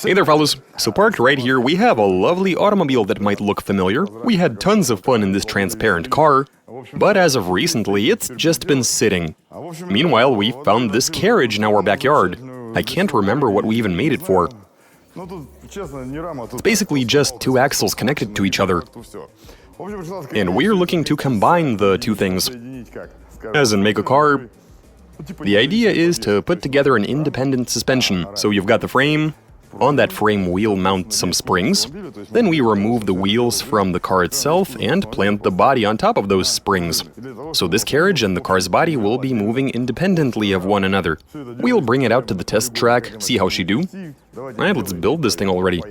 Hey there, fellas. So parked right here, we have a lovely automobile that might look familiar. We had tons of fun in this transparent car, but as of recently, it's just been sitting. Meanwhile, we found this carriage in our backyard. I can't remember what we even made it for. It's basically just two axles connected to each other. And we're looking to combine the two things. As in make a car. The idea is to put together an independent suspension. So you've got the frame. On that frame we'll mount some springs. Then we remove the wheels from the car itself and plant the body on top of those springs. So this carriage and the car's body will be moving independently of one another. We'll bring it out to the test track, see how she do. Alright, let's build this thing already.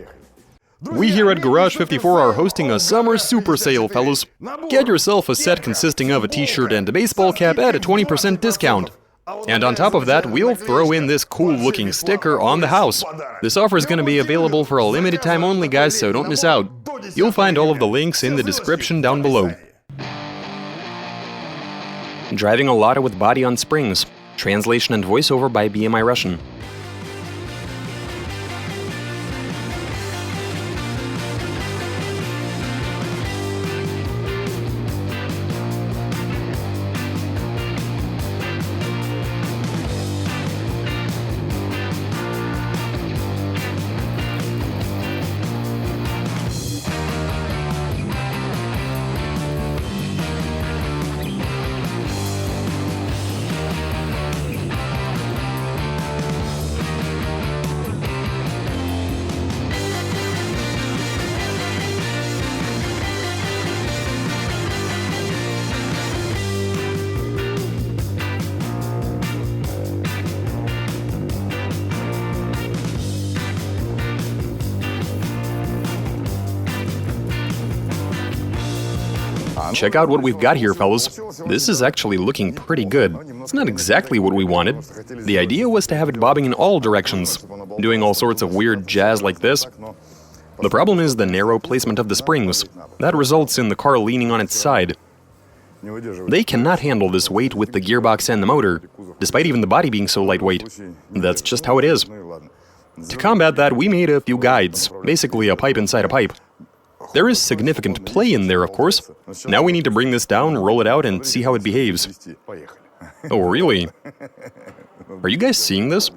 We here at Garage 54 are hosting a summer super sale, fellas. Get yourself a set consisting of a t-shirt and a baseball cap at a 20% discount. And on top of that, we'll throw in this cool-looking sticker on the house. This offer is going to be available for a limited time only, guys, so don't miss out. You'll find all of the links in the description down below. Driving a Lada with body on springs. Translation and voiceover by BMI Russian. Check out what we've got here, fellas. This is actually looking pretty good. It's not exactly what we wanted. The idea was to have it bobbing in all directions, doing all sorts of weird jazz like this. The problem is the narrow placement of the springs. That results in the car leaning on its side. They cannot handle this weight with the gearbox and the motor, despite even the body being so lightweight. That's just how it is. To combat that, we made a few guides, basically a pipe inside a pipe. There is significant play in there, of course. Now we need to bring this down, roll it out, and see how it behaves. Oh, really? Are you guys seeing this?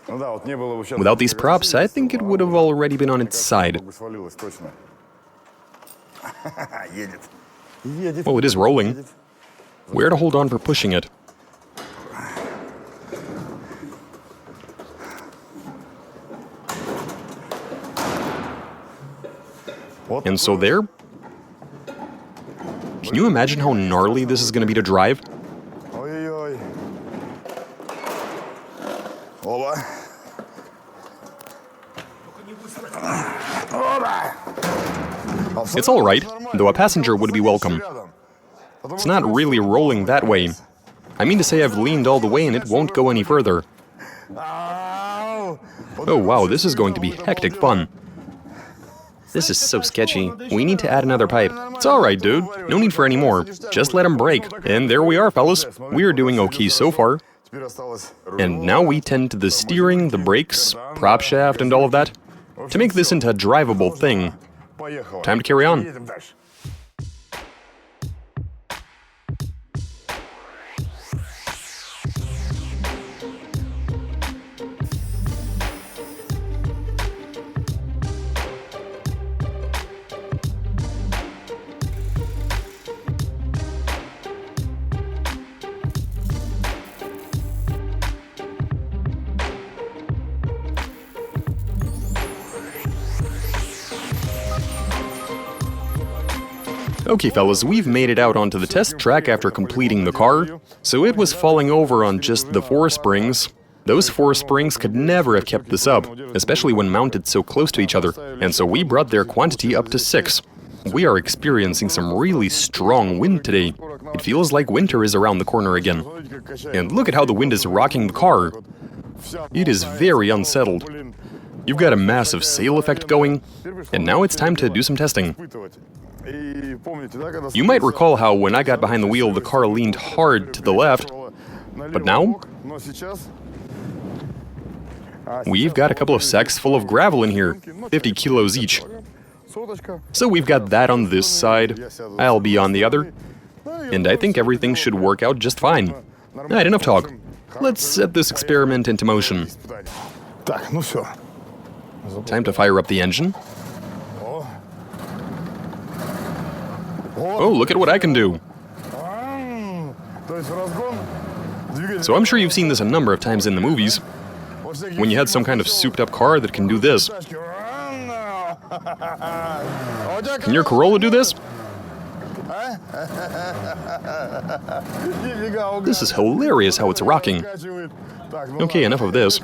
Without these props, I think it would have already been on its side. Oh, it is rolling. Where to hold on for pushing it? And so there. Can you imagine how gnarly this is going to be to drive? It's all right, though a passenger would be welcome. It's not really rolling that way. I mean to say I've leaned all the way and it won't go any further. Oh wow, this is going to be hectic fun. This is so sketchy. We need to add another pipe. It's alright, dude. No need for any more. Just let them break. And there we are, fellas. We're doing okay so far. And now we tend to the steering, the brakes, prop shaft, and all of that. To make this into a drivable thing. Time to carry on. Okay, fellas, we've made it out onto the test track after completing the car. So it was falling over on just the 4 springs. Those 4 springs could never have kept this up, especially when mounted so close to each other. And so we brought their quantity up to 6. We are experiencing some really strong wind today. It feels like winter is around the corner again. And look at how the wind is rocking the car. It is very unsettled. You've got a massive sail effect going, and now it's time to do some testing. You might recall how when I got behind the wheel, the car leaned hard to the left, but now we've got a couple of sacks full of gravel in here, 50 kilos each. So we've got that on this side, I'll be on the other, and I think everything should work out just fine. Alright, enough talk. Let's set this experiment into motion. Time to fire up the engine. Oh, look at what I can do. So I'm sure you've seen this a number of times in the movies, when you had some kind of souped-up car that can do this. Can your Corolla do this? This is hilarious how it's rocking. Okay, enough of this.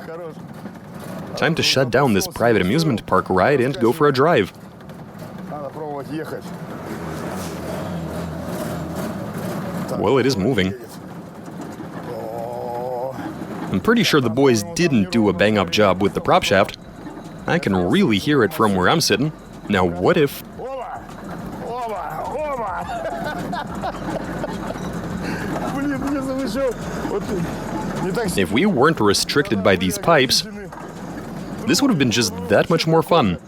Time to shut down this private amusement park ride and go for a drive. Well, it is moving. I'm pretty sure the boys didn't do a bang-up job with the prop shaft. I can really hear it from where I'm sitting. Now what if... If we weren't restricted by these pipes, this would have been just that much more fun.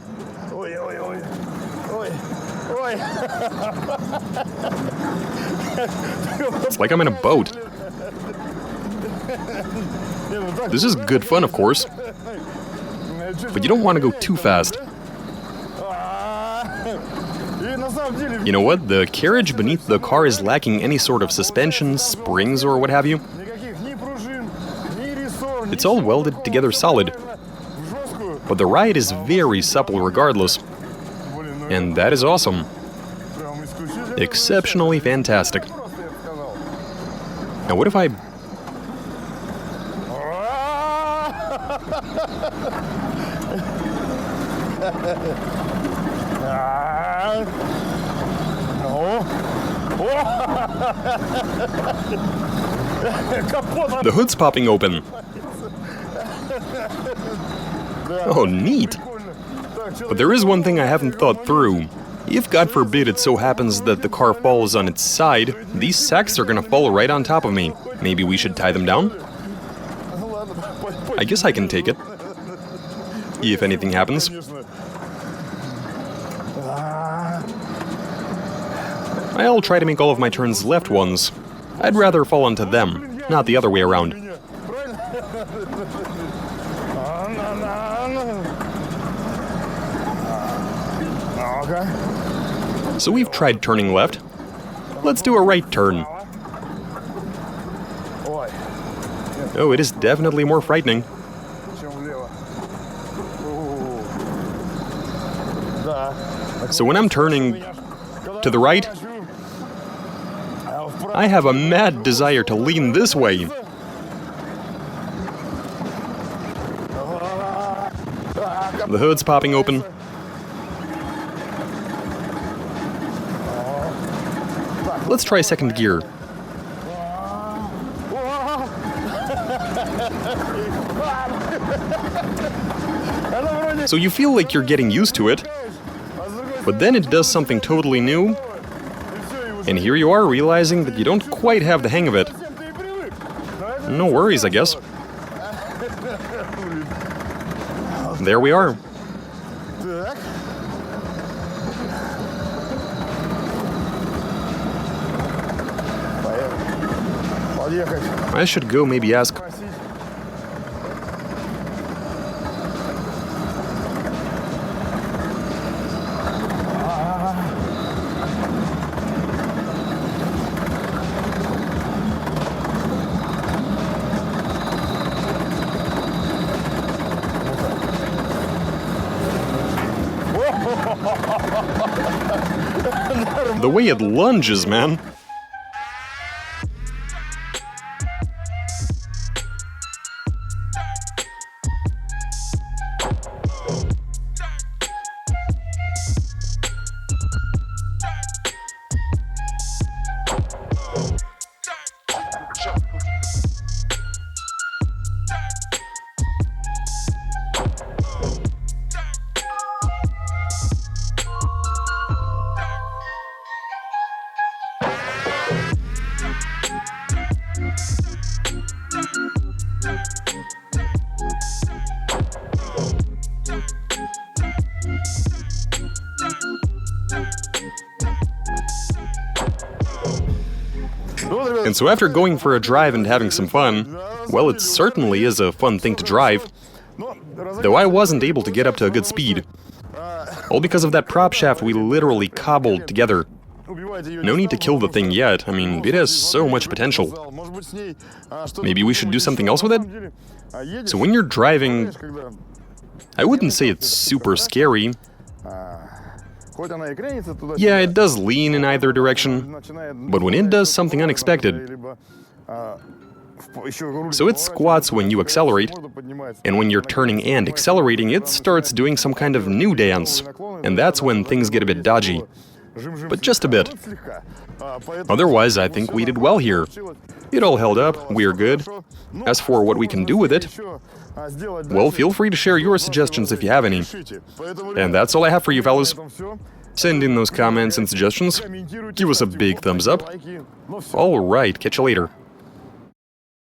It's like I'm in a boat. This is good fun, of course, but you don't want to go too fast. You know what? The carriage beneath the car is lacking any sort of suspension, springs, or what have you. It's all welded together solid, but the ride is very supple regardless. And that is awesome. Exceptionally fantastic. Now what if I... The hood's popping open. Oh, neat. But there is one thing I haven't thought through. If, God forbid, it so happens that the car falls on its side, these sacks are gonna fall right on top of me. Maybe we should tie them down? I guess I can take it. If anything happens. I'll try to make all of my turns left ones. I'd rather fall onto them, not the other way around. So we've tried turning left. Let's do a right turn. Oh, it is definitely more frightening. So when I'm turning to the right, I have a mad desire to lean this way. The hood's popping open. Let's try second gear. So you feel like you're getting used to it, but then it does something totally new, and here you are realizing that you don't quite have the hang of it. No worries, I guess. There we are. I should go maybe ask... The way it lunges, man. And so after going for a drive and having some fun, well, it certainly is a fun thing to drive. Though I wasn't able to get up to a good speed. All because of that prop shaft we literally cobbled together. No need to kill the thing yet, I mean, it has so much potential. Maybe we should do something else with it? So when you're driving, I wouldn't say it's super scary. Yeah, it does lean in either direction, but when it does something unexpected... So it squats when you accelerate, and when you're turning and accelerating, it starts doing some kind of new dance, and that's when things get a bit dodgy. But just a bit. Otherwise, I think we did well here. It all held up, we're good. As for what we can do with it, well, feel free to share your suggestions if you have any. And that's all I have for you, fellas. Send in those comments and suggestions. Give us a big thumbs up. Alright, catch you later.